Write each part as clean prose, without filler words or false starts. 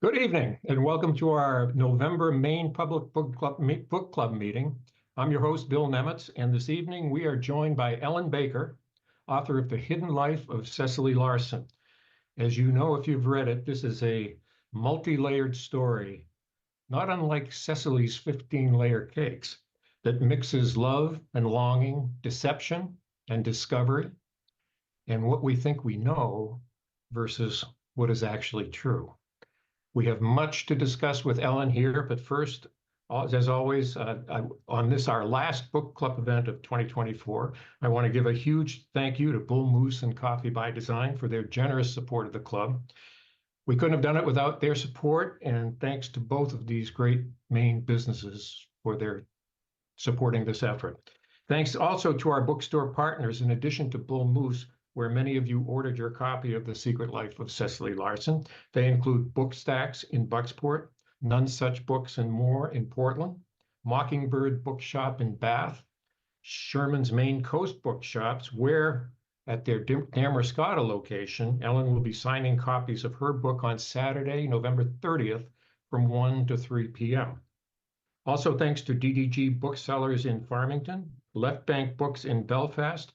Good evening, and welcome to our November Maine Public Book Club meeting. I'm your host, Bill Nemitz, and this evening we are joined by Ellen Baker, author of The Hidden Life of Cecily Larson. As you know, if you've read it, this is a multi-layered story, not unlike Cecily's 15-layer cakes, that mixes love and longing, deception and discovery, and what we think we know versus what is actually true. We have much to discuss with Ellen here, but first, as always, on this, our last book club event of 2024, I want to give a huge thank you to Bull Moose and Coffee by Design for their generous support of the club. We couldn't have done it without their support, and thanks to both of these great Maine businesses for their supporting this effort. Thanks also to our bookstore partners, in addition to Bull Moose, where many of you ordered your copy of The Secret Life of Cecily Larson. They include Bookstacks in Bucksport, None Such Books and More in Portland, Mockingbird Bookshop in Bath, Sherman's Maine Coast Bookshops, where at their Damerscotta location, Ellen will be signing copies of her book on Saturday, November 30th from 1 to 3 p.m. Also, thanks to DDG Booksellers in Farmington, Left Bank Books in Belfast,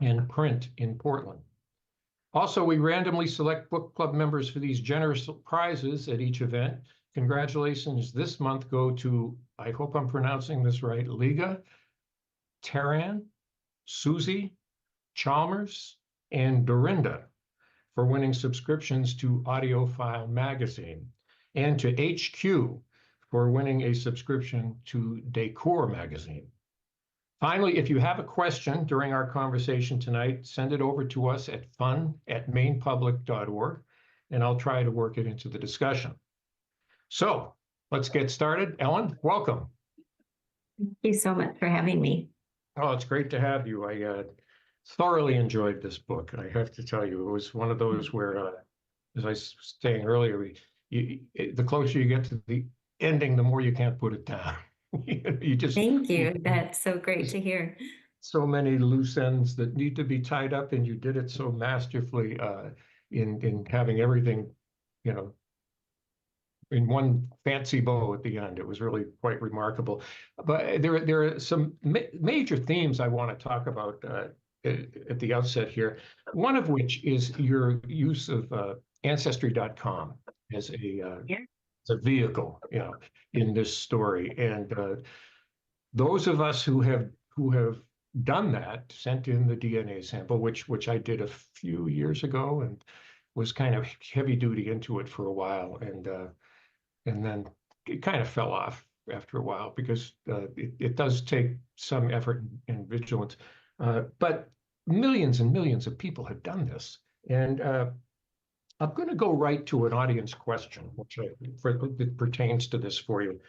and Print in Portland. Also, we randomly select book club members for these generous prizes at each event. Congratulations this month go to, I hope I'm pronouncing this right, Liga, Taran, Susie, Chalmers, and Dorinda for winning subscriptions to AudioFile magazine, and to HQ for winning a subscription to Decor magazine. Finally, if you have a question during our conversation tonight, send it over to us at fun@mainepublic.org, and I'll try to work it into the discussion. So let's get started. Ellen, welcome. Thank you so much for having me. Oh, it's great to have you. I thoroughly enjoyed this book. I have to tell you, it was one of those where, as I was saying earlier, the closer you get to the ending, the more you can't put it down. You just Thank you. That's so great to hear. So many loose ends that need to be tied up, and you did it so masterfully in having everything, in one fancy bow at the end. It was really quite remarkable. But there are some major themes I want to talk about at the outset here. One of which is your use of Ancestry.com as a vehicle, in this story. And those of us who have done that, sent in the DNA sample, which I did a few years ago, and was kind of heavy duty into it for a while, and then it kind of fell off after a while because it does take some effort and vigilance. But millions and millions of people have done this, and I'm going to go right to an audience question, that pertains to this for you.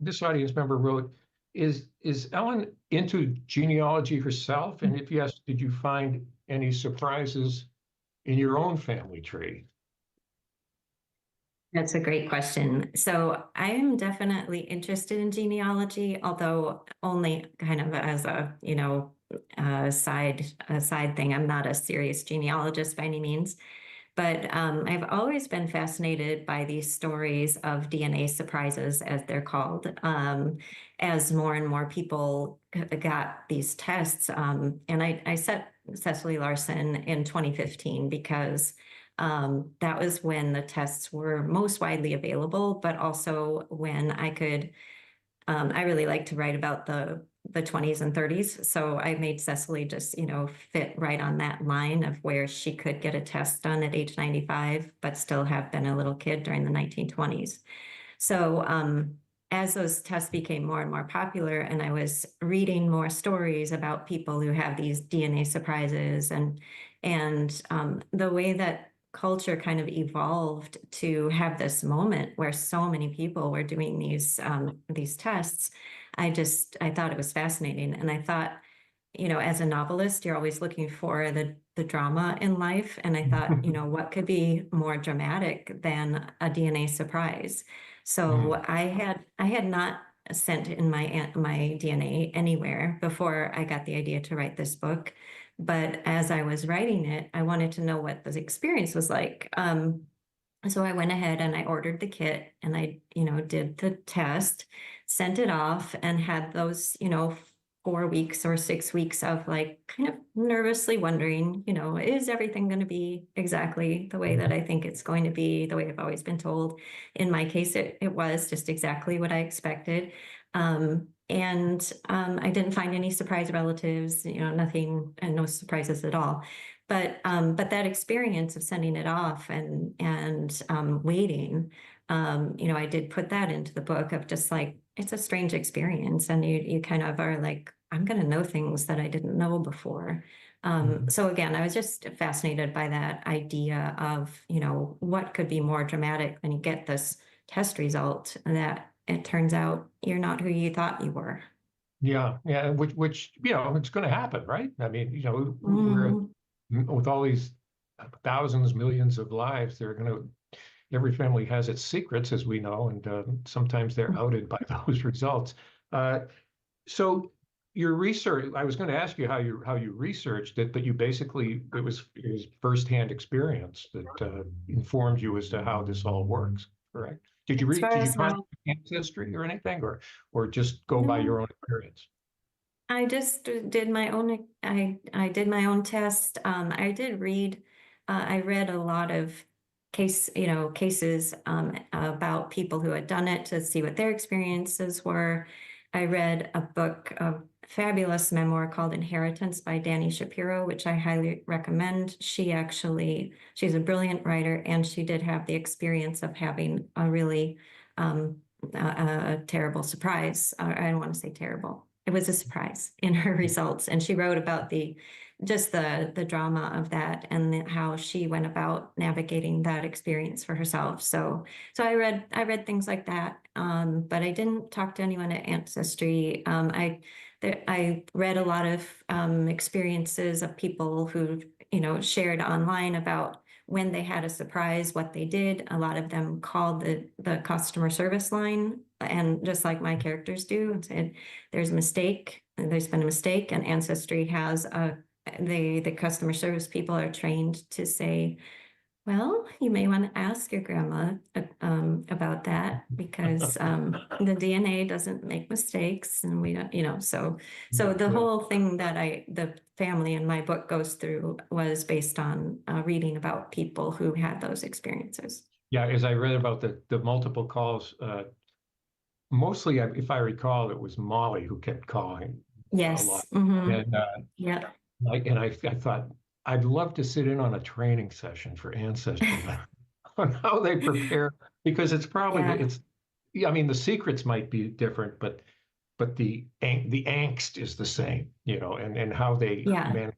This audience member wrote, is Ellen into genealogy herself? And if yes, did you find any surprises in your own family tree? That's a great question. So I am definitely interested in genealogy, although only kind of as a, side thing. I'm not a serious genealogist by any means. But I've always been fascinated by these stories of DNA surprises, as they're called, as more and more people got these tests. And I set Cecily Larson in 2015 because that was when the tests were most widely available, but also when I really like to write about the 20s and 30s. So I made Cecily just, fit right on that line of where she could get a test done at age 95, but still have been a little kid during the 1920s. So as those tests became more and more popular, and I was reading more stories about people who have these DNA surprises, and the way that culture kind of evolved to have this moment where so many people were doing these tests, I thought it was fascinating. And I thought, as a novelist, you're always looking for the drama in life. And I thought, what could be more dramatic than a DNA surprise? So I had not sent in my DNA anywhere before I got the idea to write this book. But as I was writing it, I wanted to know what the experience was like. So I went ahead and I ordered the kit and I, did the test, sent it off, and had those, 4 weeks or 6 weeks of like kind of nervously wondering, is everything going to be exactly the way that I think it's going to be, the way I've always been told? In my case, it was just exactly what I expected. I didn't find any surprise relatives, nothing, and no surprises at all. But that experience of sending it off and waiting, I did put that into the book of just like it's a strange experience, and you kind of are like, I'm going to know things that I didn't know before. So again, I was just fascinated by that idea of, what could be more dramatic when you get this test result that it turns out you're not who you thought you were. Yeah, yeah, which it's going to happen, right? I mean, we're Mhm. with all these thousands, millions of lives, they're going to every family has its secrets, as we know, and sometimes they're outed by those results. Uh, so your research, I was going to ask you how you researched it, but you basically it was firsthand experience that informed you as to how this all works, correct? Did you As read? far Did you as contact how, Ancestry or anything, or just go by no, your own experience? I just did my own, I did my own test. I did read, I read a lot of cases about people who had done it to see what their experiences were. I read a book, a fabulous memoir called Inheritance by Dani Shapiro, which I highly recommend. She's a brilliant writer, and she did have the experience of having a really a terrible surprise. I don't want to say terrible. It was a surprise in her results, and she wrote about the drama of that and how she went about navigating that experience for herself. So I read things like that, but I didn't talk to anyone at Ancestry. I read a lot of experiences of people who shared online about when they had a surprise, what they did. A lot of them called the customer service line, and just like my characters do, and said, "There's a mistake. There's been a mistake," and Ancestry has the customer service people are trained to say, well, you may want to ask your grandma about that because the DNA doesn't make mistakes, and we don't, so Yeah, the yeah, whole thing that the family in my book goes through was based on reading about people who had those experiences. yeah. As I read about the multiple calls, mostly, if I recall, it was Molly who kept calling a lot, Yes. Hmm. and Yeah. I thought I'd love to sit in on a training session for Ancestry on how they prepare because it's probably Yeah. yeah, I mean the secrets might be different, but the angst is the same, and how they Yeah. manage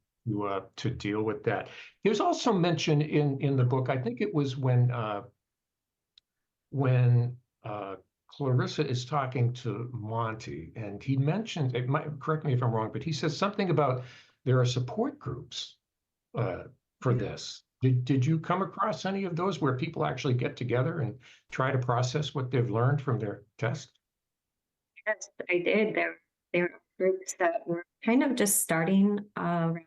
to deal with that. There's also mention in the book, I think it was when Clarissa is talking to Monty, and he mentioned, it might correct me if I'm wrong, but he says something about there are support groups uh, for this. Did you come across any of those where people actually get together and try to process what they've learned from their test? Yes, I did. There are groups that were kind of just starting around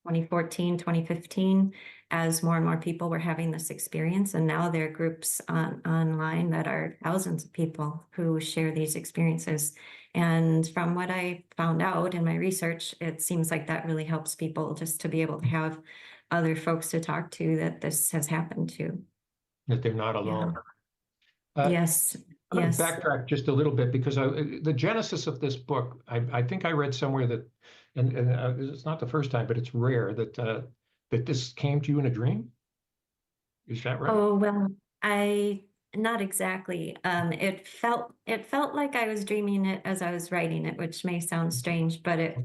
2014, 2015, as more and more people were having this experience. And now there are groups online that are thousands of people who share these experiences. And from what I found out in my research, it seems like that really helps people just to be able to have other folks to talk to that this has happened to. That they're not Yeah. alone. Uh, Yes. I'm going to Yes. backtrack just a little bit because the genesis of this book, I think I read somewhere that, and it's not the first time, but it's rare that this came to you in a dream. Is that right? Oh, well, I not exactly. It felt like I was dreaming it as I was writing it, which may sound strange, but it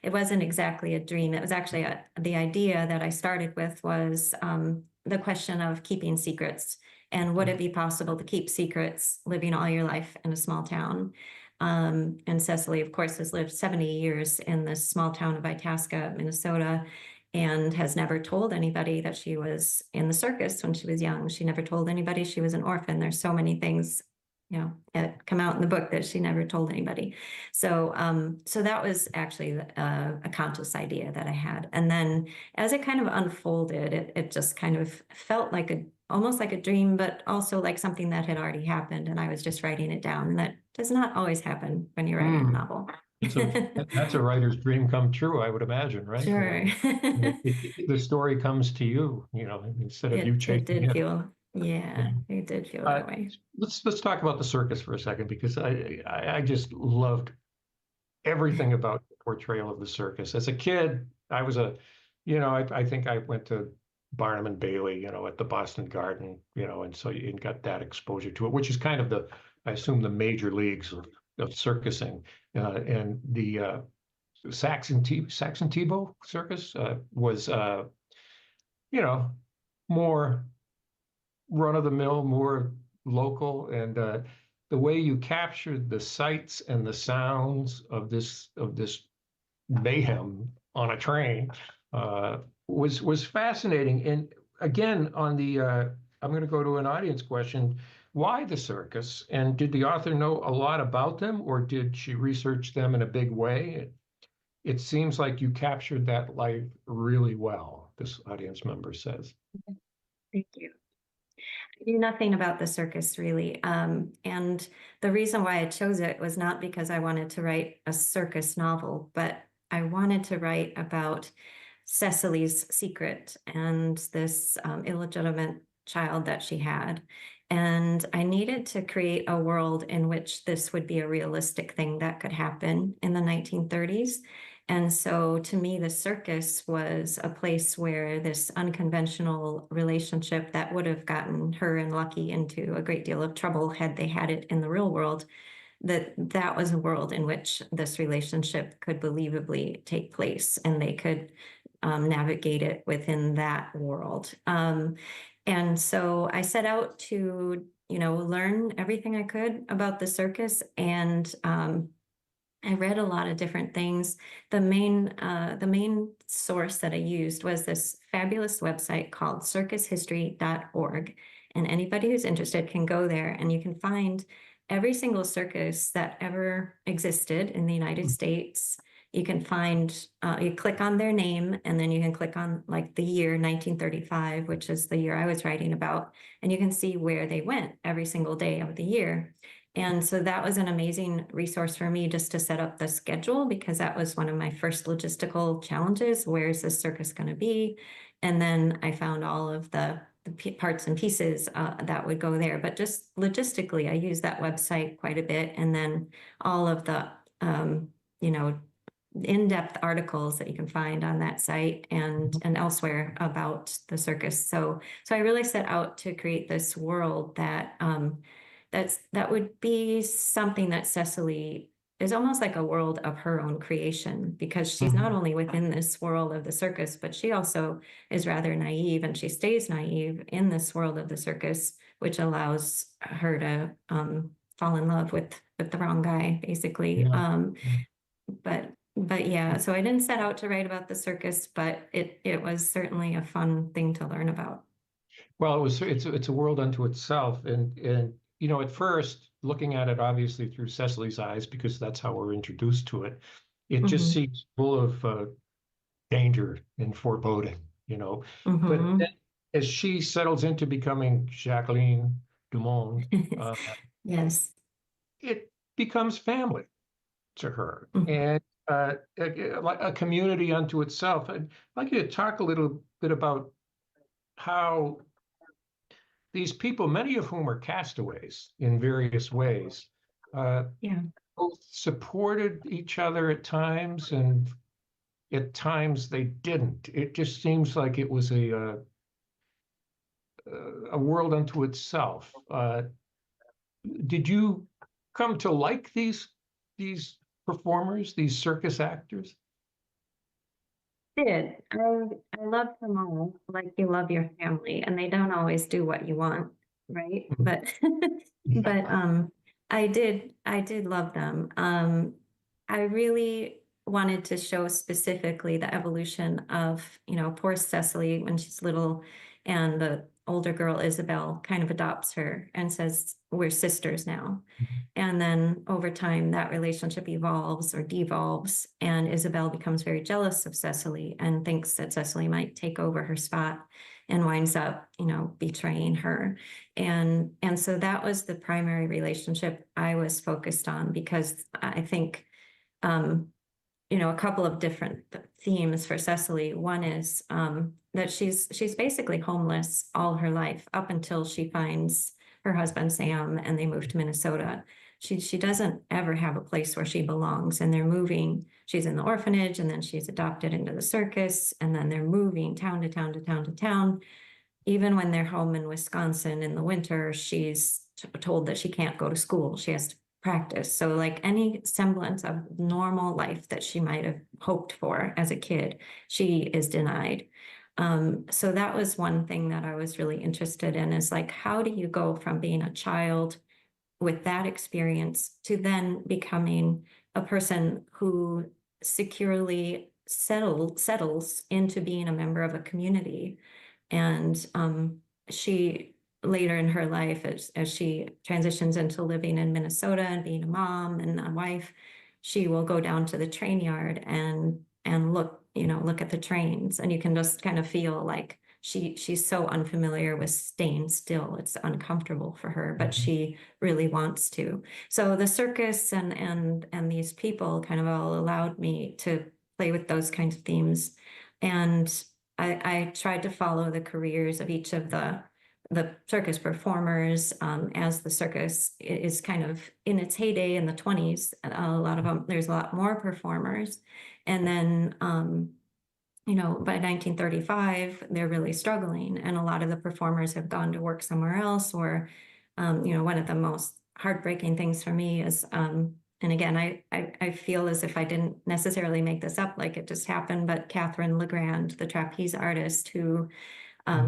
wasn't exactly a dream. It was actually the idea that I started with was the question of keeping secrets, and would it be possible to keep secrets living all your life in a small town? And Cecily, of course, has lived 70 years in this small town of Itasca, Minnesota, and has never told anybody that she was in the circus when she was young. She never told anybody she was an orphan. There's so many things, that come out in the book that she never told anybody. So that was actually a conscious idea that I had. And then as it kind of unfolded, it just kind of felt like almost like a dream, but also like something that had already happened, and I was just writing it down. And that does not always happen when you're writing a Hmm. novel. That's a writer's dream come true, I would imagine, right? Sure. The story comes to you, instead of you It chasing did it. feel, yeah, it did feel Uh, that way. let's talk about the circus for a second because I just loved everything about the portrayal of the circus. As a kid, I was I think I went to Barnum and Bailey, at the Boston Garden, and so you got that exposure to it, which is kind of I assume, the major leagues of circusing. And the Saxon Tebow circus was, you know, more run of the mill, more local, and the way you captured the sights and the sounds of this mayhem on a train was fascinating. And again, I'm going to go to an audience question. Why the circus? And did the author know a lot about them, or did she research them in a big way? It seems like you captured that life really well, this audience member says. Thank you. I knew nothing about the circus really. And the reason why I chose it was not because I wanted to write a circus novel, but I wanted to write about Cecily's secret and this illegitimate child that she had. And I needed to create a world in which this would be a realistic thing that could happen in the 1930s. And so to me, the circus was a place where this unconventional relationship that would have gotten her and Lucky into a great deal of trouble had they had it in the real world, that was a world in which this relationship could believably take place and they could navigate it within that world. And so I set out to, learn everything I could about the circus, and I read a lot of different things. The main source that I used was this fabulous website called circushistory.org. And anybody who's interested can go there and you can find every single circus that ever existed in the United States. You can find, you click on their name, and then you can click on like the year 1935, which is the year I was writing about, and you can see where they went every single day of the year. And so that was an amazing resource for me just to set up the schedule, because that was one of my first logistical challenges. Where's this circus going to be? And then I found all of the parts and pieces that would go there. But just logistically, I use that website quite a bit. And then all of the, you know, in-depth articles that you can find on that site and elsewhere about the circus. So I really set out to create this world that that would be something that Cecily is almost like a world of her own creation, because she's not only within this world of the circus, but she also is rather naive, and she stays naive in this world of the circus, which allows her to fall in love with the wrong guy, basically. Yeah. But yeah, so I didn't set out to write about the circus, but it was certainly a fun thing to learn about. Well, it's a world unto itself, and at first, looking at it obviously through Cecily's eyes, because that's how we're introduced to it, it just Hmm. seems full of danger and foreboding, you know. But then, Hmm. as she settles into becoming Jacqueline Dumont, uh, Yes. it becomes family to her, Mhm. and like a community unto itself. I'd like you to talk a little bit about how these people, many of whom are castaways in various ways, uh, Yeah. both supported each other at times, and at times they didn't. It just seems like it was a world unto itself. Did you come to like these performers, these circus actors? Did. I love them all like you love your family, and they don't always do what you want, right? Mhm. But but I did love them. I really wanted to show specifically the evolution of, poor Cecily when she's little, and the older girl Isabel kind of adopts her and says, "We're sisters now." And then over time, that relationship evolves or devolves, and Isabel becomes very jealous of Cecily and thinks that Cecily might take over her spot. and winds up, betraying her. And so that was the primary relationship I was focused on, because I think, a couple of different themes for Cecily. One is that she's basically homeless all her life up until she finds her husband Sam and they move to Minnesota. She doesn't ever have a place where she belongs, and they're moving. She's in the orphanage, and then she's adopted into the circus, and then they're moving town to town to town to town. Even when they're home in Wisconsin in the winter, she's told that she can't go to school. She has to practice. So like any semblance of normal life that she might have hoped for as a kid, she is denied. So that was one thing that I was really interested in, is like, how do you go from being a child with that experience to then becoming a person who securely settles into being a member of a community? And she later in her life, as she transitions into living in Minnesota and being a mom and a wife, she will go down to the train yard and look at the trains, and you can just kind of feel like she's so unfamiliar with staying still. It's uncomfortable for her, but she really wants to. So the circus and these people kind of all allowed me to play with those kinds of themes. And I tried to follow the careers of each of the circus performers as the circus is kind of in its heyday in the 20s. There's a lot more performers. And then by 1935, they're really struggling, and a lot of the performers have gone to work somewhere else. Or, one of the most heartbreaking things for me is, and again, I feel as if I didn't necessarily make this up, like it just happened, but Catherine Legrand, the trapeze artist, who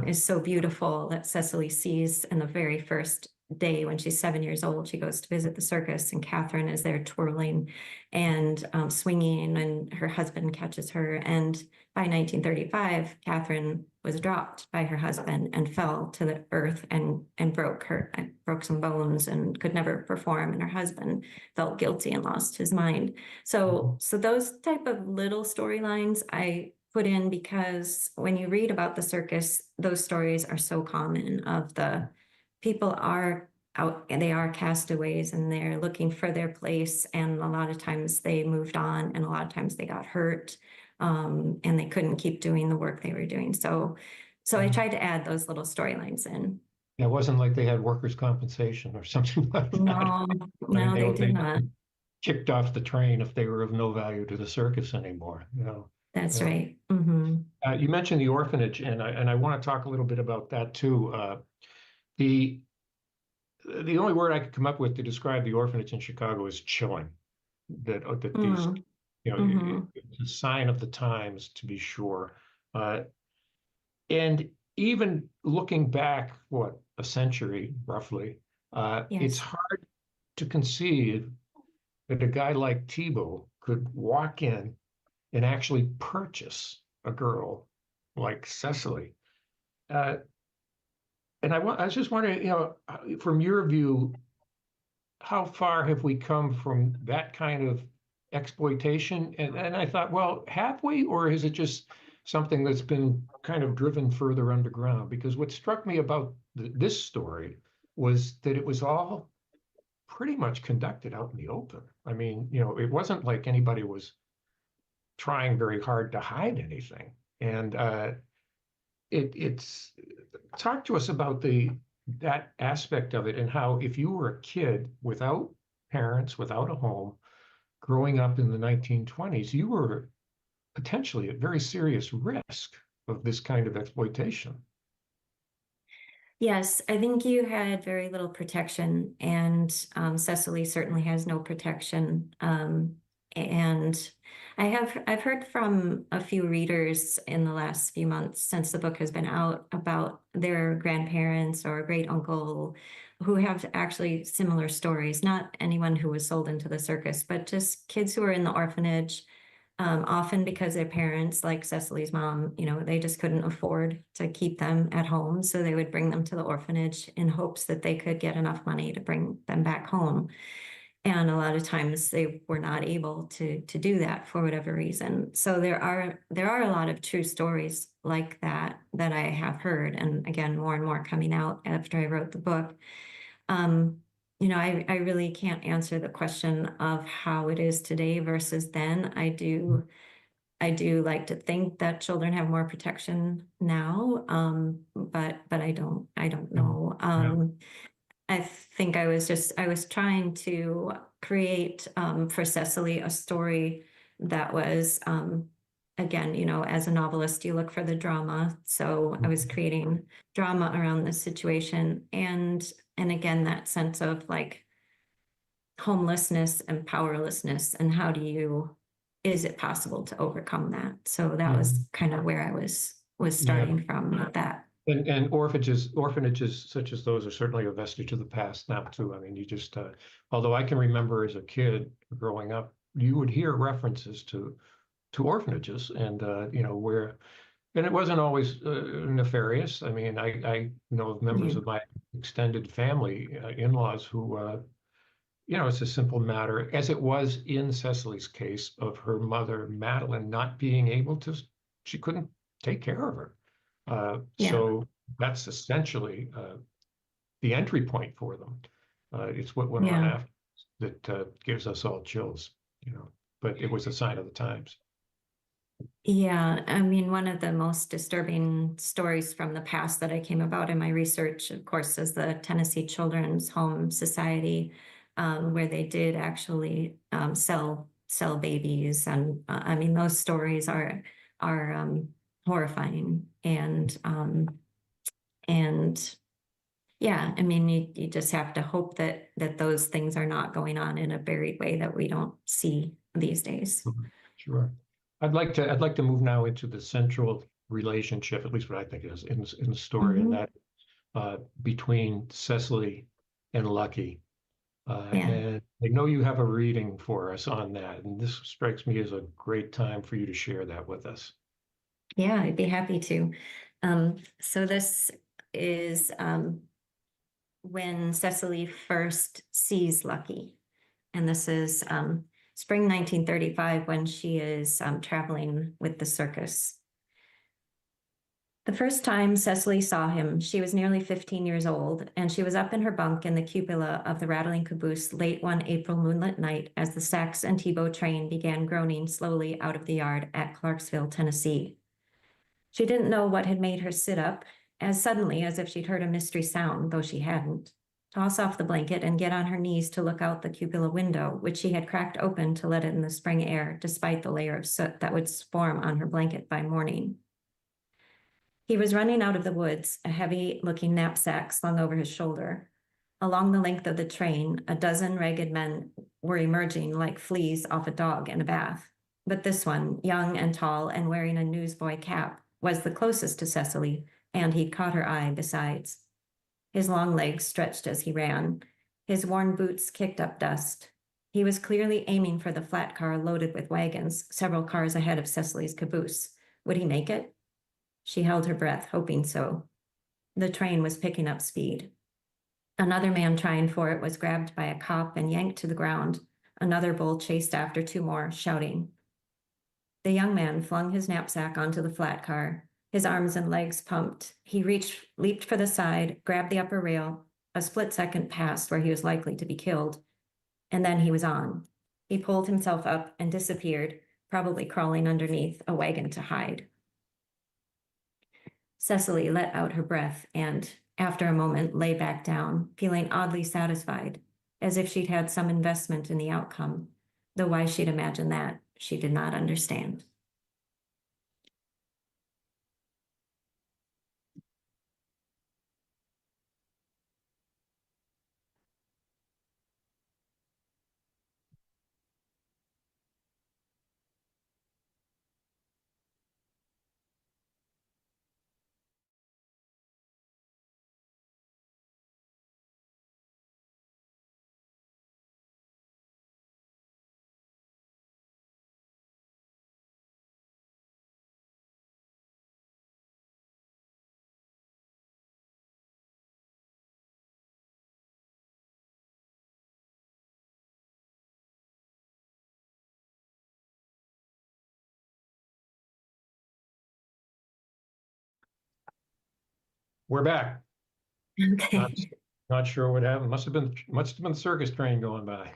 is so beautiful, that Cecily sees in the very first day when she's 7 years old. She goes to visit the circus, and Catherine is there twirling and swinging, and her husband catches her. And by 1935, Catherine was dropped by her husband and fell to the earth and broke some bones and could never perform. And her husband felt guilty and lost his mind. So those type of little storylines I put in, because when you read about the circus, those stories are so common. Of the people are out and they are castaways, and they're looking for their place, and a lot of times they moved on, and a lot of times they got hurt, and they couldn't keep doing the work they were doing. So I tried to add those little storylines in. Yeah, it wasn't like they had workers' compensation or something like that. No, I mean, they did not. kicked off the train if they were of no value to the circus anymore. That's right. Mm-hmm. You mentioned the orphanage, and I want to talk a little bit about that too. The only word I could come up with to describe the orphanage in Chicago is chilling. That these, it's a sign of the times, to be sure. And even looking back, what, a century roughly, it's hard to conceive that a guy like Thibault could walk in and actually purchase a girl like Cecily. And I was just wondering, from your view, how far have we come from that kind of exploitation? And I thought, well, have we, or is it just something that's been kind of driven further underground? Because what struck me about this story was that it was all pretty much conducted out in the open. I mean, it wasn't like anybody was trying very hard to hide anything. And it's talk to us about that aspect of it, and how if you were a kid without parents, without a home, growing up in the 1920s, you were potentially at very serious risk of this kind of exploitation. Yes, I think you had very little protection, and Cecily certainly has no protection. And I've heard from a few readers in the last few months since the book has been out about their grandparents or great uncle who have actually similar stories. Not anyone who was sold into the circus, but just kids who are in the orphanage. Often because their parents, like Cecily's mom, they just couldn't afford to keep them at home. So they would bring them to the orphanage in hopes that they could get enough money to bring them back home. And a lot of times they were not able to do that for whatever reason. So there are a lot of true stories like that that I have heard, and again, more and more coming out after I wrote the book. Um, I really can't answer the question of how it is today versus then. I do like to think that children have more protection now, but I don't know. Yeah. I think I was trying to create for Cecily a story that was again, as a novelist, you look for the drama. So I was creating drama around this situation, and again, that sense of like homelessness and powerlessness, and is it possible to overcome that? So that was Mhm. kind of where I was Yeah. starting from with that. And orphanages such as those are certainly a vestige of the past now too. I mean, although I can remember as a kid growing up, you would hear references to orphanages and, and it wasn't always nefarious. I mean, I know of members Yeah, of my extended family, in-laws who, it's a simple matter, as it was in Cecily's case of her mother, Madeline, not being able to, she couldn't take care of her. yeah, So that's essentially the entry point for them. It's what went on yeah. after that gives us all chills, you know, but it was a sign of the times. Yeah, I mean, one of the most disturbing stories from the past that I came about in my research, of course, is the Tennessee Children's Home Society, where they did actually sell babies, and I mean, those stories are horrifying, and yeah, I mean, you just have to hope that those things are not going on in a buried way that we don't see these days. Mhm. Sure. I'd like to move now into the central relationship, at least what I think it is in the story, and Hmm. that between Cecily and Lucky. Yeah. And I know you have a reading for us on that, and this strikes me as a great time for you to share that with us. Yeah, I'd be happy to. So this is when Cecily first sees Lucky. And this is spring 1935 when she is traveling with the circus. The first time Cecily saw him, she was nearly 15 years old, and she was up in her bunk in the cupola of the rattling caboose late one April moonlit night as the Saks and Tebow train began groaning slowly out of the yard at Clarksville, Tennessee. She didn't know what had made her sit up as suddenly as if she'd heard a mystery sound, though she hadn't, toss off the blanket and get on her knees to look out the cupola window, which she had cracked open to let in the spring air, despite the layer of soot that would form on her blanket by morning. He was running out of the woods, a heavy-looking knapsack slung over his shoulder. Along the length of the train, a dozen ragged men were emerging like fleas off a dog in a bath. But this one, young and tall and wearing a newsboy cap, was the closest to Cecily, and he'd caught her eye besides. His long legs stretched as he ran. His worn boots kicked up dust. He was clearly aiming for the flat car loaded with wagons, several cars ahead of Cecily's caboose. Would he make it? She held her breath, hoping so. The train was picking up speed. Another man trying for it was grabbed by a cop and yanked to the ground. Another bull chased after two more, shouting. The young man flung his knapsack onto the flat car. His arms and legs pumped. He leaped for the side, grabbed the upper rail. A split second passed where he was likely to be killed. And then he was on. He pulled himself up and disappeared, probably crawling underneath a wagon to hide. Cecily let out her breath and, after a moment, lay back down, feeling oddly satisfied, as if she'd had some investment in the outcome, though why she'd imagined that, she did not understand. We're back. Not Okay. not sure what happened. Must have been the circus train going by.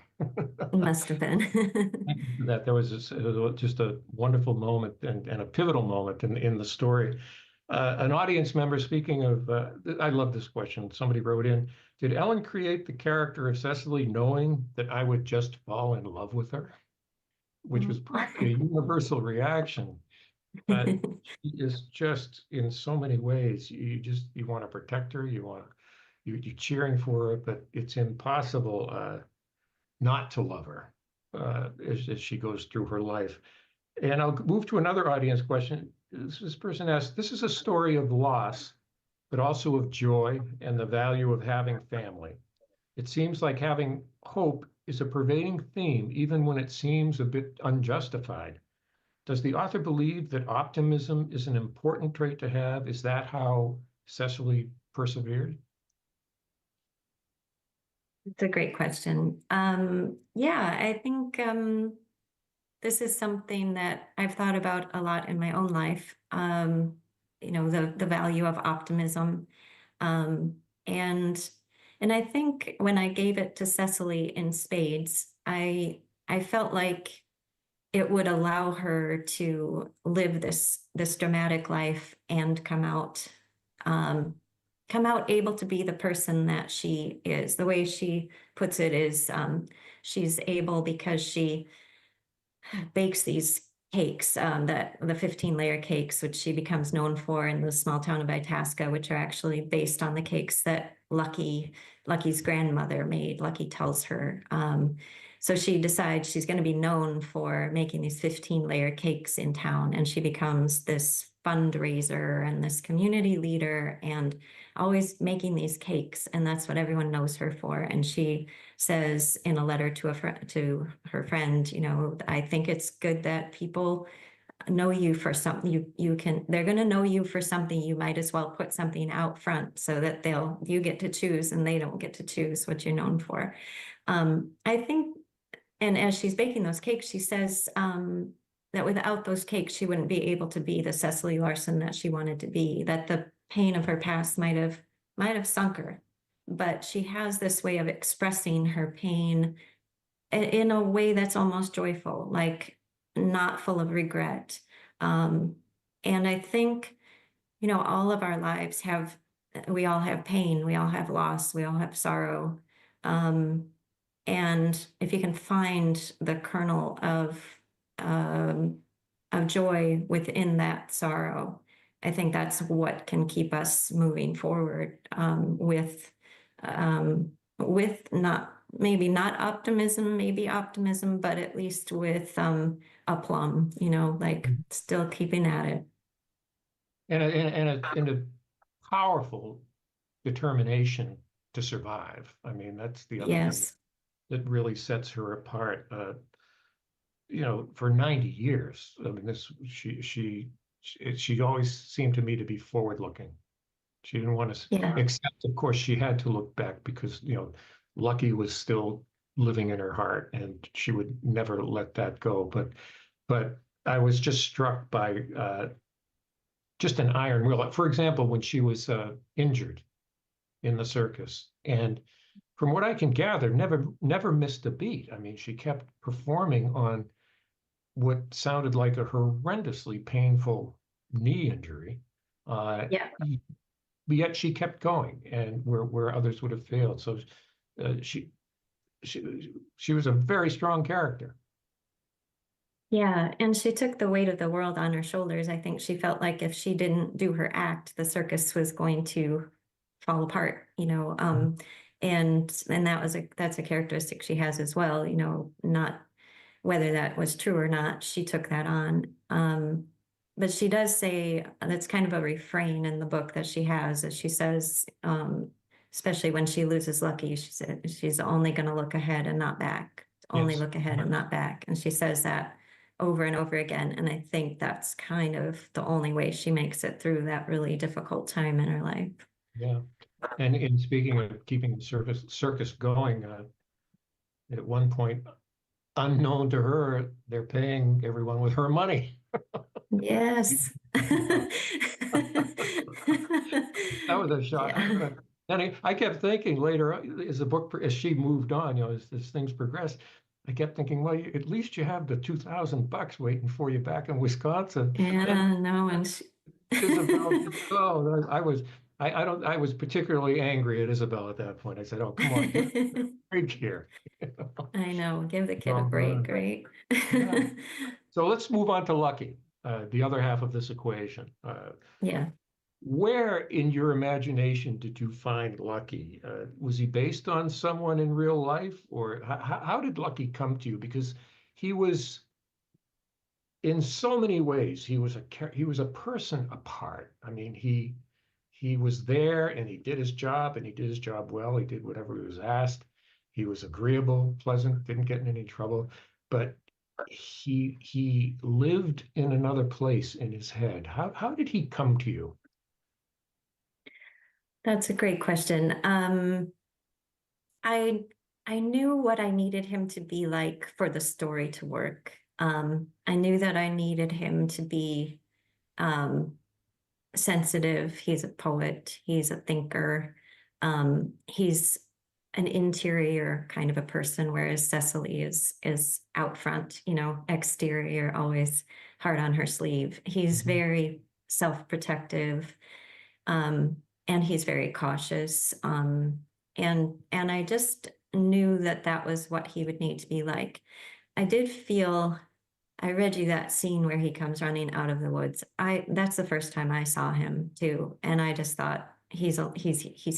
Must have been. Thank you for that. There was it was just a wonderful moment and a pivotal moment in the story. An audience member, speaking of, I love this question. Somebody wrote in, did Ellen create the character of Cecily knowing that I would just fall in love with her? Which was probably a universal reaction. She is just in so many ways. You want to protect her. You're cheering for her, but it's impossible not to love her as she goes through her life. And I'll move to another audience question. This person asked, this is a story of loss, but also of joy and the value of having family. It seems like having hope is a pervading theme, even when it seems a bit unjustified. Does the author believe that optimism is an important trait to have? Is that how Cecily persevered? It's a great question. Yeah, I think this is something that I've thought about a lot in my own life. The value of optimism, um, and and I think when I gave it to Cecily in spades, I felt like it would allow her to live this dramatic life and um, come out able to be the person that she is. The way she puts it is she's able because she bakes these cakes, that the 15-layer cakes, which she becomes known for in the small town of Itasca, which are actually based on the cakes that Lucky's grandmother made. Lucky tells her. So she decides she's going to be known for making these 15-layer cakes in town, and she becomes this fundraiser and this community leader and always making these cakes, and that's what everyone knows her for. And she says in a letter to to her friend, I think it's good that people know you for something. They're going to know you for something. You might as well put something out front so that you get to choose and they don't get to choose what you're known for. I think, and as she's baking those cakes, she says that without those cakes, she wouldn't be able to be the Cecily Larson that she wanted to be, that the pain of her past might have sunk her, but she has this way of expressing her pain in a way that's almost joyful, like not full of regret. Um, and I think, all of our lives we all have pain, we all have loss, we all have sorrow. Um, and if you can find the kernel um, of joy within that sorrow, I think that's what can keep us moving forward, with not maybe not optimism, maybe optimism, but at least with aplomb, like still keeping at it. And a powerful determination to survive. I mean, that's the other thing Yes. that really sets her apart. For 90 years, I mean, she always seemed to me to be forward looking. She didn't want to, Yeah. except of course she had to look back because, Lucky was still living in her heart and she would never let that go. But I was just struck by just an iron will. For example, when she was injured in the circus, and from what I can gather, never missed a beat. I mean, she kept performing on what sounded like a horrendously painful knee injury. Uh, Yeah. but yet she kept going, and where others would have failed. So uh, she she was a very strong character. Yeah, and she took the weight of the world on her shoulders. I think she felt like if she didn't do her act, the circus was going to fall apart, and that's a characteristic she has as well, not whether that was true or not, she took that on. But she does say that's kind of a refrain in the book that she has, as she says, especially when she loses Lucky, she said she's only going to look ahead and not back, only Yes. look ahead and not back. And she says that over and over again. And I think that's kind of the only way she makes it through that really difficult time in her life. Yeah. And in speaking of keeping the circus going, at one point, unknown to her, they're paying everyone with her money. Yes. That was a shock. Yeah. And I kept thinking later, as the book, as she moved on, as things progressed, I kept thinking, well, at least you have the $2,000 waiting for you back in Wisconsin. And Yeah, no, and Isabel, oh, I was particularly angry at Isabel at that point. I said, oh, come on, give it a break here. I know, give the kid a So, break, right? yeah. So let's move on to Lucky, the other half of this equation. Yeah. Where in your imagination did you find Lucky? Was he based on someone in real life, or how did Lucky come to you? Because he was, in so many ways, he was a person apart. I mean, he was there and he did his job and he did his job well. He did whatever he was asked. He was agreeable, pleasant, didn't get in any trouble, but he lived in another place in his head. How did he come to you? That's a great question. I I knew what I needed him to be like for the story to work. I knew that I needed him to be um, sensitive. He's a poet. He's a thinker. He's an interior kind of a person, whereas Cecily is out front, exterior, always hard on her sleeve. He's Mhm. very self-protective, um, and he's very cautious. And I just knew that that was what he would need to be like. I did feel I read you that scene where he comes running out of the woods. That's the first time I saw him too, and I just thought he's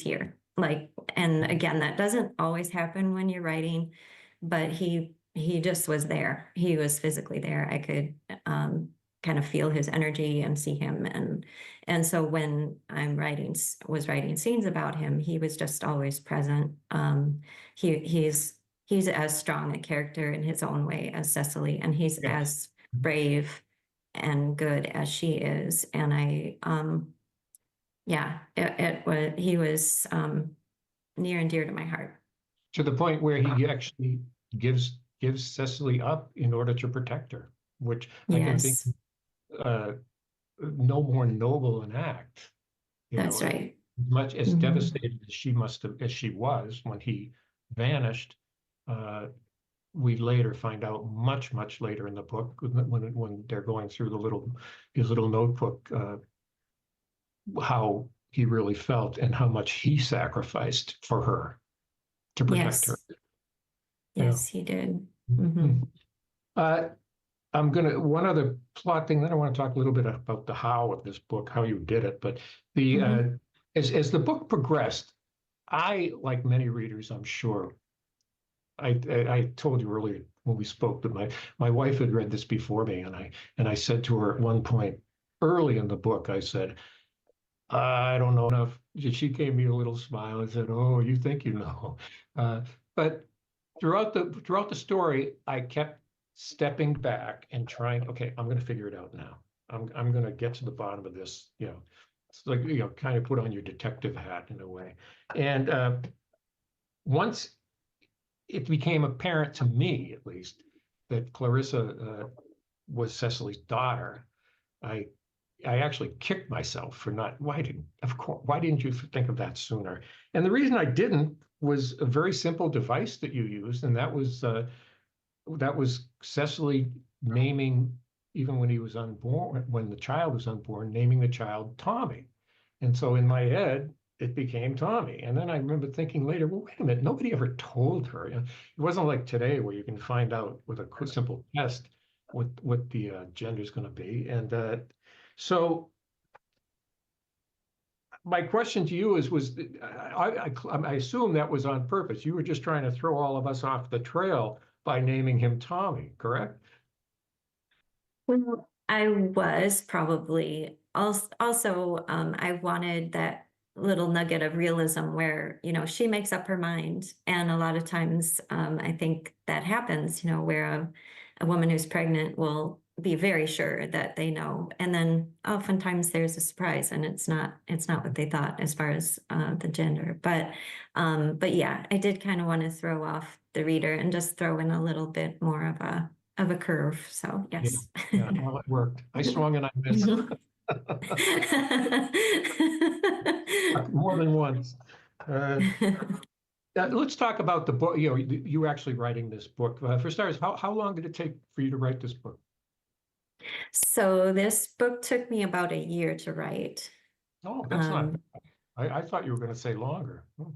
here. Like, and again, that doesn't always happen when you're writing, but he just was there. He was physically there. I could kind of feel his energy and see him, and so when was writing scenes about him, he was just always present. He's as strong a character in his own way as Cecily, and he's Yes. as brave and good as she is. And yeah, he was near and dear to my heart. To the point where he actually gives Cecily up in order to protect her, which I can think Yes, uh, no more noble an act. that's As right. much as Mhm. devastated as she was when he vanished, uh, we later find out much later in the book when they're going through his little notebook, how he really felt and how much he sacrificed for her to protect her. Yes, Yeah. yes, he did. Hmm. Mhm. Uh, one other plot thing, then I want to talk a little bit about the how of this book, how you did it. But the Hmm. as the book progressed, like many readers, I'm sure, I told you earlier when we spoke that my wife had read this before me, and I said to her at one point early in the book, I said, I don't know enough. She gave me a little smile and said, "Oh, you think you know." Uh, but throughout the story, I kept stepping back and trying. Okay, I'm going to figure it out now. I'm going to get to the bottom of this. It's like kind of put on your detective hat in a way. And once it became apparent to me, at least, that Clarissa was Cecily's daughter, I I actually kicked myself for not why didn't you think of that sooner? And the reason I didn't was a very simple device that you used, and that was Cecily naming, even when he was unborn, when the child was unborn, naming the child Tommy. And so in my head, it became Tommy. And then I remember thinking later, well, wait a minute, nobody ever told her. It wasn't like today where you can find out with a simple test what the gender is going to be. And so my question to you I assume that was on purpose. You were just trying to throw all of us off the trail by naming him Tommy, correct? Well, I was probably also, I wanted that little nugget of realism where, she makes up her mind. And a lot of times, I think that happens, where a woman who's pregnant will be very sure that they know. And then oftentimes there's a surprise and it's not what they thought as far as the gender. But yeah, I did kind of want to throw off the reader and just throw in a little bit more of a curve. So Yeah, yes. yeah. Well, it worked. I swung and I missed. More than once. Uh, let's talk about the book. You were actually writing this book. For starters, how long did it take for you to write this book? So this book took me about a year to write. Oh, that's not. Um, I thought you were going to say longer. Oh,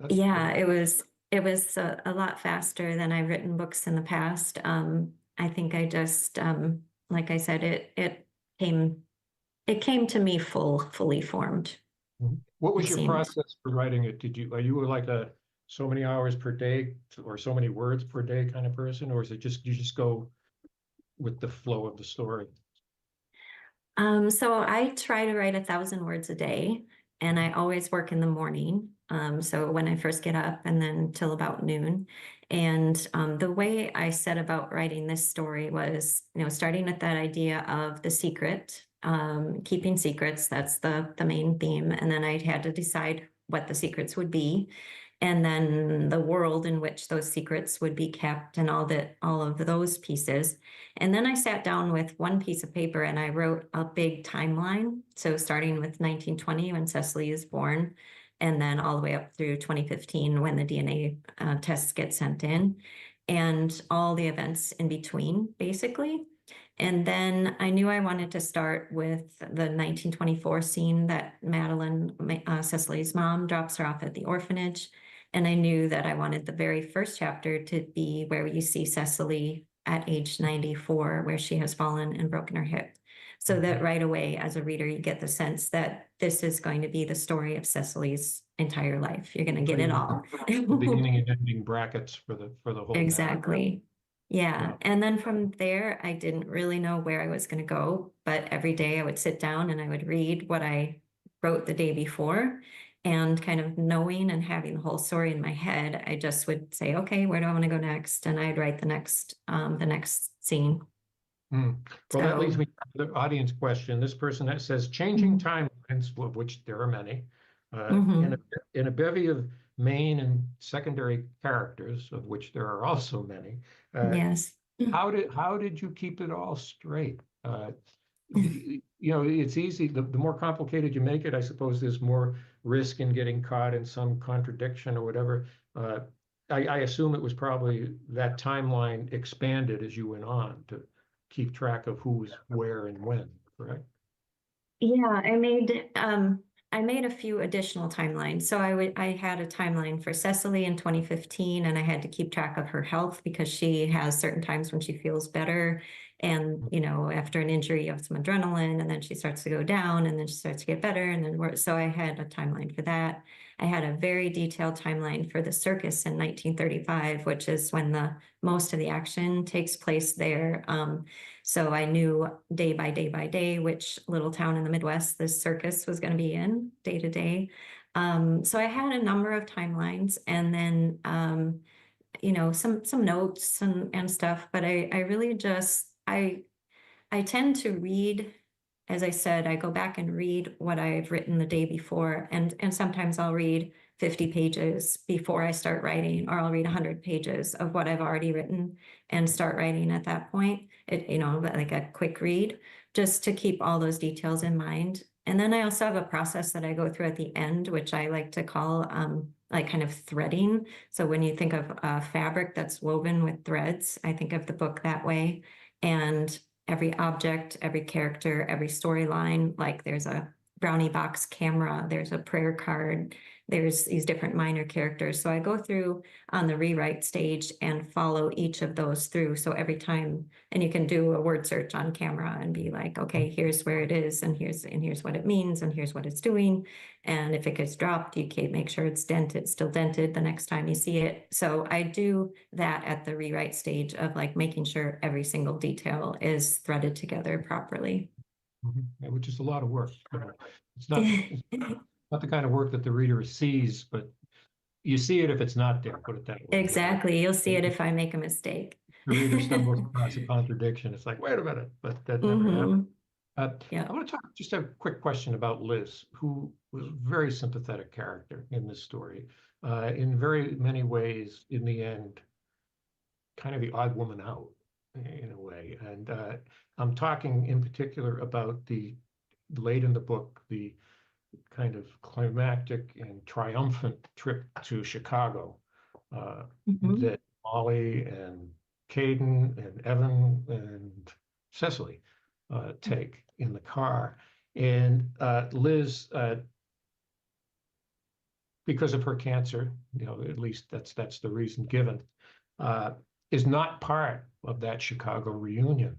that's yeah, it was a lot faster than I've written books in the past. I think I just like I said, came it came to me fully formed, Mhm. What it was your seemed. process for writing it? Are you like a so many hours per day or so many words per day kind of person, or is it just you just go with the flow of the story? So I try to write 1,000 words a day, and I always work in the morning. So when I first get up and then till about noon. And the way I set about writing this story was, starting with that idea of the secret, keeping secrets, that's the main theme. And then I had to decide what the secrets would be, and then the world in which those secrets would be kept and all of those pieces. And then I sat down with one piece of paper and I wrote a big timeline. So starting with 1920 when Cecily is born, and then all the way up through 2015 when the DNA tests get sent in, and all the events in between, basically. And then I knew I wanted to start with the 1924 scene that Madeline, Cecily's mom, drops her off at the orphanage. And I knew that I wanted the very first chapter to be where you see Cecily at age 94, where she has fallen and broken her hip. So that right away, as a reader, you get the sense that this is going to be the story of Cecily's entire life. You're going to get Pretty it much all. the beginning and ending brackets for the whole narrative. Exactly. Yeah. Yeah. And then from there, I didn't really know where I was going to go, but every day I would sit down and I would read what I wrote the day before, and kind of knowing and having the whole story in my head, I just would say, okay, where do I want to go next? And I'd write the next scene. Hmm. Well, that leads So, me to the audience question. This person that says changing mm, timelines, of which there are many, in mhm, a bevy of main and secondary characters, of which there are also many. Uh, yes. how did you keep it all straight? It's easy. The more complicated you make it, I suppose there's more risk in getting caught in some contradiction or whatever. Uh, I assume it was probably that timeline expanded as you went on to keep track of who was where and when, correct? Yeah, I made a few additional timelines. So I had a timeline for Cecily in 2015, and I had to keep track of her health because she has certain times when she feels better, and after an injury you have some adrenaline, and then she starts to go down, and then she starts to get better, and then so I had a timeline for that. I had a very detailed timeline for the circus in 1935, which is when the most of the action takes place there. So I knew day by day which little town in the Midwest this circus was going to be in day to day. So I had a number of timelines, and then some notes and stuff. But I really just I tend to read, as I said, I go back and read what I've written the day before, and sometimes I'll read 50 pages before I start writing, or I'll read 100 pages of what I've already written and start writing at that point. Like a quick read, just to keep all those details in mind. And then I also have a process that I go through at the end, which I like to call like kind of threading. So when you think of fabric that's woven with threads, I think of the book that way. And every object, every character, every storyline. Like there's a brownie box camera, there's a prayer card, there's these different minor characters. So I go through on the rewrite stage and follow each of those through. So every time, and you can do a word search on camera and be like, okay, here's where it is, and here's what it means, and here's what it's doing. And if it gets dropped, you can make sure it's dented, still dented the next time you see it. So I do that at the rewrite stage of like making sure every single detail is threaded together properly. Yeah, which is a lot of work. It's not the kind of work that the reader sees, but you see it if it's not there, put it that way. Exactly. You'll see it If if I make a mistake. the reader stumbles across a contradiction, it's like, wait a minute, but that never happened. Hmm. Uh, I Yeah. want to just have a quick question about Liz, who was a very sympathetic character in this story. In very many ways, in the end, kind of the odd woman out in a way. And I'm talking in particular about the late in the book, the kind of climactic and triumphant trip to Chicago Mhm. that Molly and Caden and Evan and Cecily take in the car. And Liz, because of her cancer, at least that's the reason given, uh, is not part of that Chicago reunion.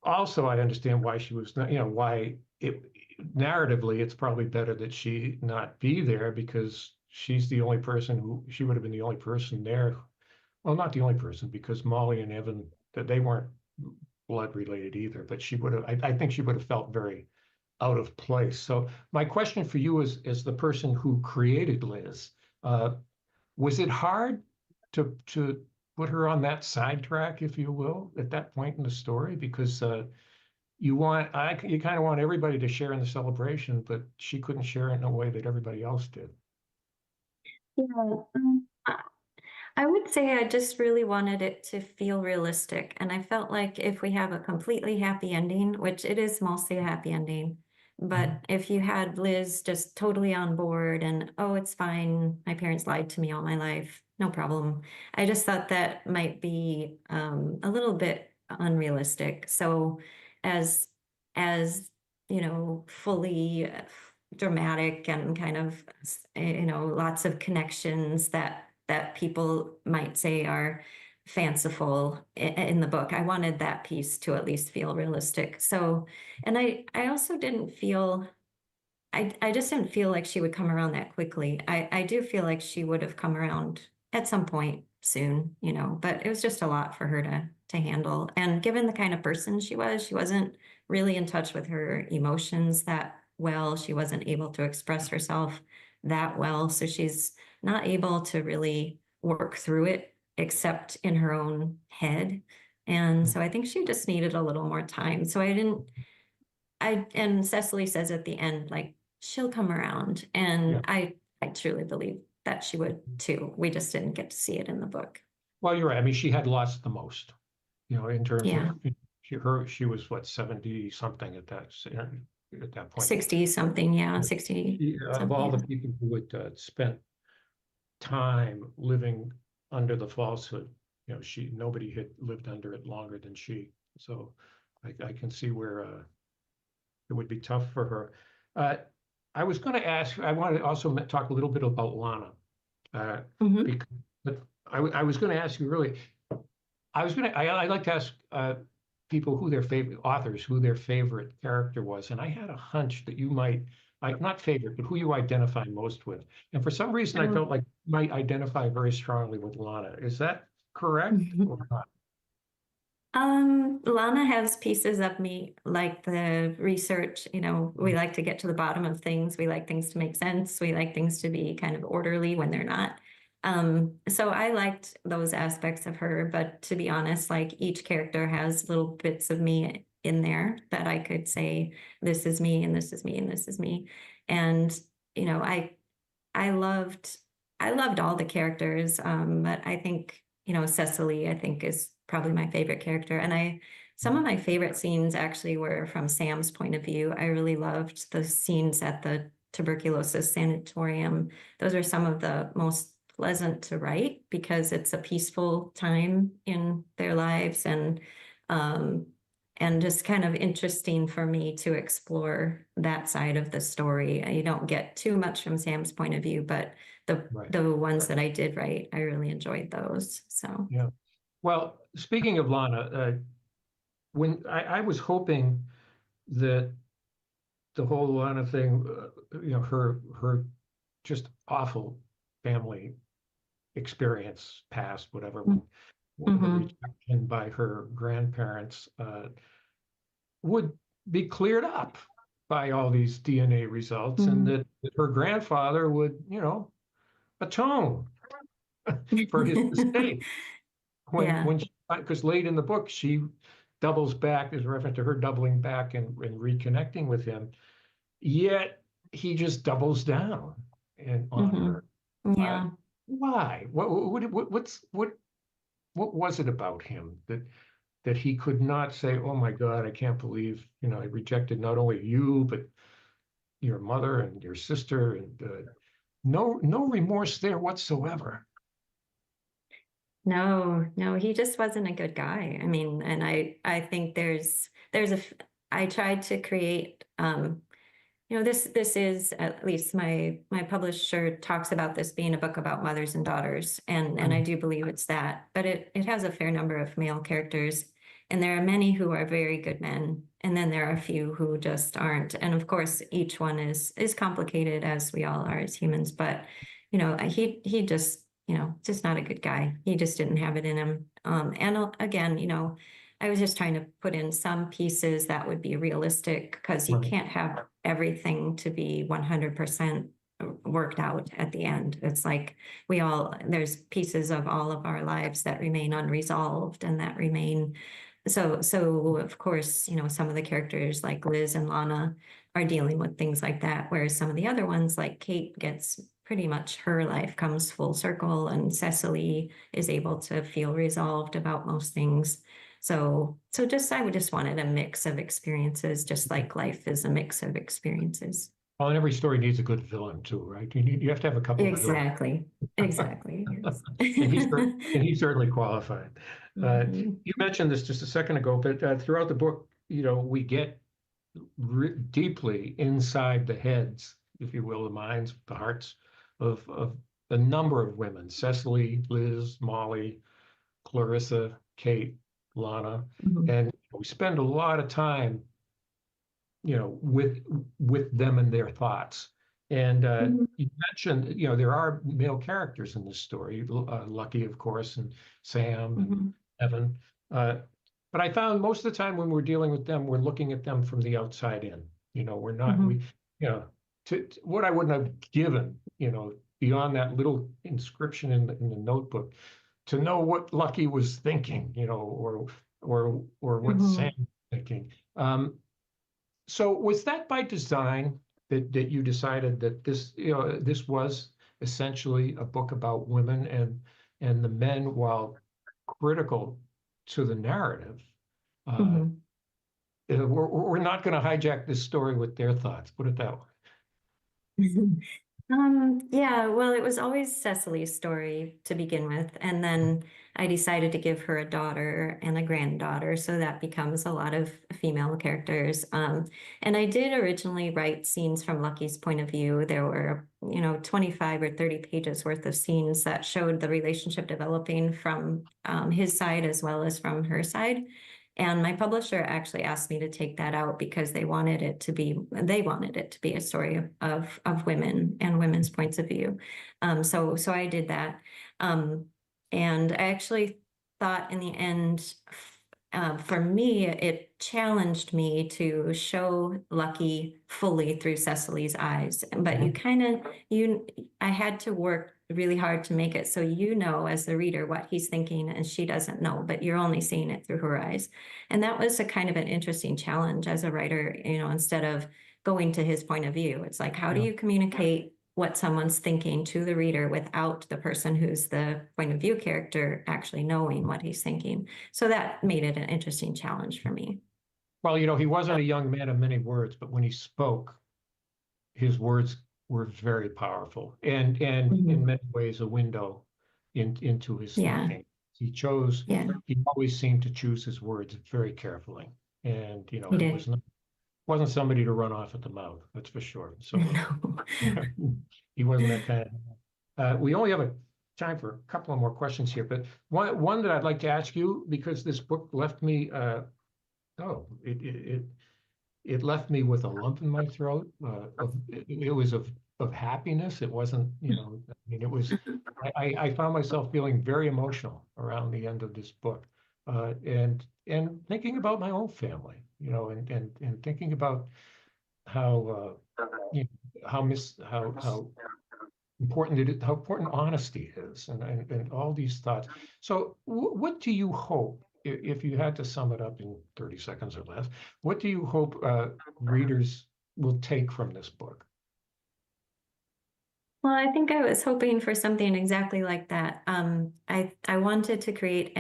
Also, I understand why she was not, why it narratively, it's probably better that she not be there because she's the only person she would have been the only person there. Well, not the only person because Molly and Evan, that they weren't blood related either, but she would have, I think she would have felt very out of place. So my question for you is, as the person who created Liz, uh, was it hard to put her on that sidetrack, if you will, at that point in the story? Because you kind of want everybody to share in the celebration, but she couldn't share it in a way that everybody else did. Yeah. I would say I just really wanted it to feel realistic. And I felt like if we have a completely happy ending, which it is mostly a happy ending, but if you had Liz just totally on board and, oh, it's fine, my parents lied to me all my life, no problem. I just thought that might be a little bit unrealistic. So as as fully dramatic and kind of lots of connections that people might say are fanciful in the book. I wanted that piece to at least feel realistic. So, and I also didn't feel I just didn't feel like she would come around that quickly. I do feel like she would have come around at some point soon, but it was just a lot for her to handle. And given the kind of person she wasn't really in touch with her emotions that well. She wasn't able to express herself that well. So she's not able to really work through it except in her own head. And so I think she just needed a little more time. So and Cecily says at the end, like, she'll come around. Yeah. And I truly believe that she would too. We just didn't get to see it in the book. Well, you're right. I mean, she had lost the most, in terms of Yeah. she was what, 70 something at that point. 60 something. Yeah. 60 Of all something. the people who had spent time living under the falsehood, nobody had lived under it longer than she. So I can see where it would be tough for her. Uh, I was going to ask, I wanted to also talk a little bit about Lana. Mhm. Because, but I was going to ask you really, I like to ask people who their favorite authors, who their favorite character was. And I had a hunch that you might, not favorite, but who you identify most with. And for some reason, I felt like you might identify very strongly with Lana. Is that correct or not? Lana has pieces of me like the research, we like to get to the bottom of things. We like things to make sense. We like things to be kind of orderly when they're not. So I liked those aspects of her, but to be honest, like each character has little bits of me in there that I could say, this is me and this is me and this is me. And, you know, I I loved I loved all the characters, but I think Cecily I think is probably my favorite character, and some of my favorite scenes actually were from Sam's point of view. I really loved the scenes at the tuberculosis sanatorium. Those are some of the most pleasant to write because it's a peaceful time in their lives um, and just kind of interesting for me to explore that side of the story. You don't get too much from Sam's point of view, but Right. the ones that I did write, I really enjoyed those. So, Yeah. Well, speaking of Lana, when I was hoping that the whole Lana thing, her just awful family experience past, whatever, the mhm, rejection by her grandparents would be cleared up by all these DNA results, and mhm. that her grandfather would, atone for his mistake Yeah. when because late in the book she doubles back, there's a reference to her doubling back and reconnecting with him, yet he just doubles down on Mhm. her. Uh, Yeah. why? What was it about him that he could not say, "Oh my God, I can't believe, I rejected not only you, but your mother and your sister," and no remorse there whatsoever. No, he just wasn't a good guy. I mean, and I think I tried to create, this is, at least my publisher talks about this being a book about mothers and daughters, and I do believe it's that, but it has a fair number of male characters, and there are many who are very good men, and then there are a few who just aren't. And of course, each one is complicated, as we all are as humans, but he just, just not a good guy. He just didn't have it in him. And again, I was just trying to put in some pieces that would be realistic, because you Right. can't have everything to be 100% worked out at the end. It's like there's pieces of all of our lives that remain unresolved and that remain. So of course, some of the characters like Liz and Lana are dealing with things like that, whereas some of the other ones, like Kate, gets pretty much her life comes full circle, and Cecily is able to feel resolved about most things. I would just wanted a mix of experiences, just like life is a mix of experiences. Well, and every story needs a good villain too, right? You have to have a couple of villains. Exactly. Exactly. Yes. And he certainly qualified. Mhm. You mentioned this just a second ago, but throughout the book, we get deeply inside the heads, if you will, the minds, the hearts of a number of women: Cecily, Liz, Molly, Clarissa, Kate, Lana, Mhm. and we spend a lot of time, with them and their thoughts. And Mhm. you mentioned, there are male characters in this story, Lucky, of course, and Sam and Mhm. Evan. Uh, but I found most of the time when we're dealing with them, we're looking at them from the outside in. We're not, Mhm. what I wouldn't have given, beyond that little inscription in the notebook, to know what Lucky was thinking, or what Sam Mhm. was thinking. So was that by design that you decided that this was essentially a book about women, and the men, while critical to the narrative, uh, Mhm. we're not going to hijack this story with their thoughts, put it that way. Yeah, well, it was always Cecily's story to begin with. And then I decided to give her a daughter and a granddaughter. So that becomes a lot of female characters. And I did originally write scenes from Lucky's point of view. There were, 25 or 30 pages worth of scenes that showed the relationship developing from his side as well as from her side. And my publisher actually asked me to take that out because they wanted it to be a story of women and women's points of view. So I did that. And I actually thought in the end, for me, it challenged me to show Lucky fully through Cecily's eyes. But Mhm. I had to work really hard to make it so as the reader what he's thinking, and she doesn't know, but you're only seeing it through her eyes. And that was a kind of an interesting challenge as a writer, instead of going to his point of view. It's like, how do Yeah. you communicate what someone's thinking to the reader without the person who's the point of view character actually knowing what he's thinking? So that made it an interesting challenge for me. Well, he wasn't a young man of many words, but when he spoke, his words were very powerful, and in Mhm. many ways a window into his Yeah, thinking. He chose, yeah, he always seemed to choose his words very carefully. And, he he did. wasn't somebody to run off at the mouth, that's for sure. So No. he wasn't that kind we only have a time for a couple of more questions here, but one that I'd like to ask you, because this book left me, oh, it left me with a lump in my throat. It was of happiness. It wasn't, I mean, it was. I found myself feeling very emotional around the end of this book, and thinking about my own family, and thinking about how how important it is, how important honesty is, and all these thoughts. So, what do you hope, if you had to sum it up in 30 seconds or less, what do you hope readers will take from this book? Well, I think I was hoping for something exactly like that. I wanted to create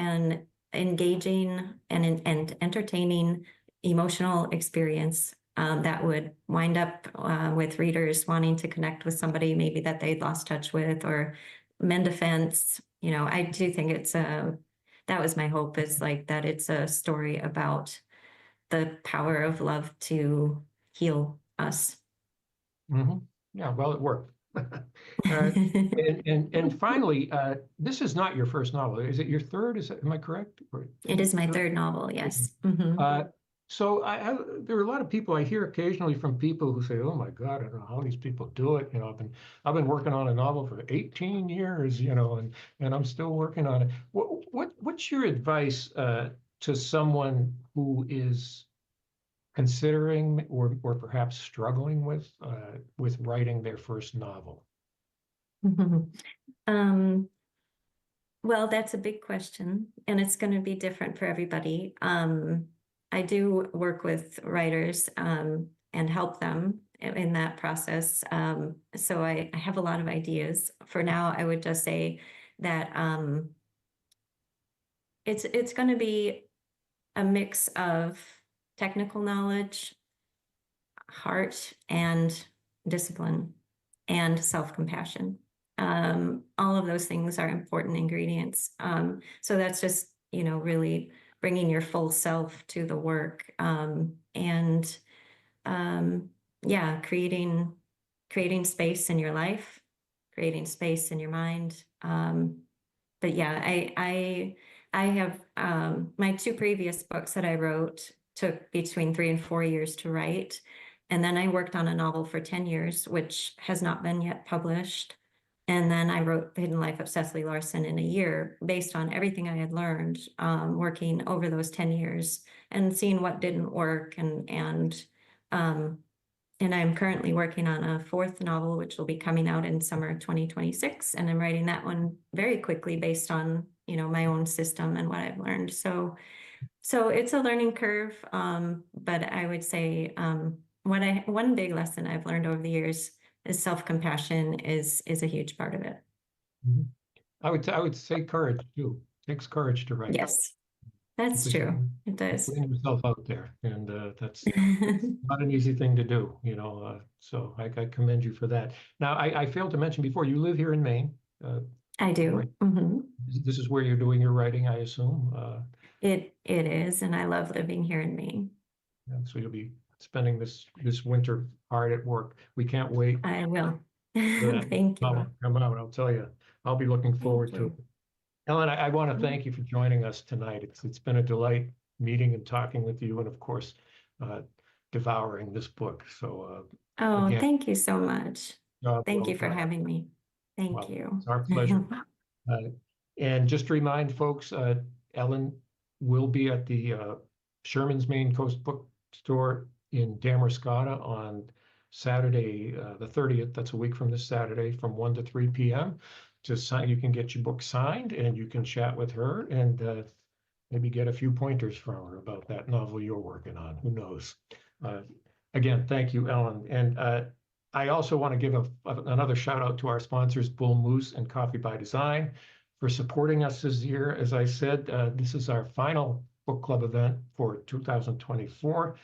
engaging and entertaining emotional experience that would wind up with readers wanting to connect with somebody maybe that they'd lost touch with or mend a fence. I do think that was my hope, is like that it's a story about the power of love to heal us. Mm-hmm. Yeah, well, it worked. And finally, this is not your first novel. Is it your third? Am I correct? It is my third novel, yes. Mm-hmm. So there are a lot of people I hear occasionally from people who say, "Oh my God, I don't know how these people do it." I've been working on a novel for 18 years, and I'm still working on it. What's your advice to someone who is considering or perhaps struggling with writing their first novel? Um, well, that's a big question, and it's going to be different for everybody. I do work with writers and help them in that process. So I have a lot of ideas. For now, I would just say that it's going to be a mix of technical knowledge, heart, and discipline, and self-compassion. All of those things are important ingredients. So that's just, really bringing your full self to the work, and yeah, creating space in your life, creating space in your mind. But yeah, I have my two previous books that I wrote took between 3 and 4 years to write. And then I worked on a novel for 10 years, which has not been yet published. And then I wrote The Hidden Life of Cecily Larson in a year, based on everything I had learned working over those 10 years and seeing what didn't work. And I'm currently working on a fourth novel, which will be coming out in summer 2026. And I'm writing that one very quickly based on, my own system and what I've learned. So it's a learning curve. But I would say one big lesson I've learned over the years is self-compassion is a huge part of it. Mhm. I would say courage too. It takes courage to write. Yes, that's Because true. It does. putting yourself out there, and that's not an easy thing to do, so I commend you for that. Now, I failed to mention before, you live here in Maine. I do. Right. Mm-hmm. This is where you're doing your writing, I assume. It is, and I love living here in Maine. And so you'll be spending this winter hard at work. We can't wait I will. for that Thank you. novel to come out. I'll tell you, I'll be looking forward Thank to you. it. Ellen, I want to thank you for joining us tonight. It's been a delight meeting and talking with you, and of course, devouring this book. So Oh, again, thank you so much. job Thank well you for done. having me. Thank Well, you. it's our pleasure. And just to remind folks, Ellen will be at the Sherman's Maine Coast Bookstore in Damascotta on Saturday, the 30th. That's a week from this Saturday, from 1 to 3 p.m. You can get your book signed, and you can chat with her and maybe get a few pointers from her about that novel you're working on. Who knows? Again, thank you, Ellen. And I also want to give another shout out to our sponsors, Bull Moose and Coffee by Design, for supporting us this year. As I said, this is our final book club event for 2024.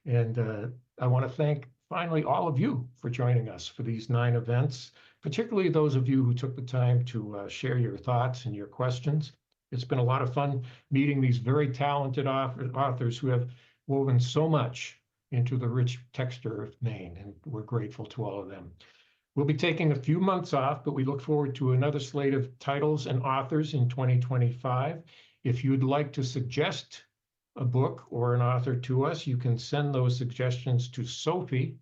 And I want to thank finally all of you for joining us for these 9 events, particularly those of you who took the time to share your thoughts and your questions. It's been a lot of fun meeting these very talented authors who have woven so much into the rich texture of Maine, and we're grateful to all of them. We'll be taking a few months off, but we look forward to another slate of titles and authors in 2025. If you'd like to suggest a book or an author to us, you can send those suggestions to Sophie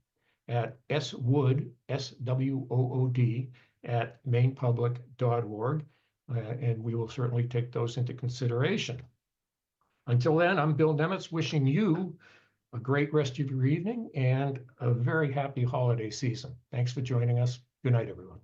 at swood, SWOOD, at mainepublic.org, and we will certainly take those into consideration. Until then, I'm Bill Nemitz, wishing you a great rest of your evening and a very happy holiday season. Thanks for joining us. Good night, everyone.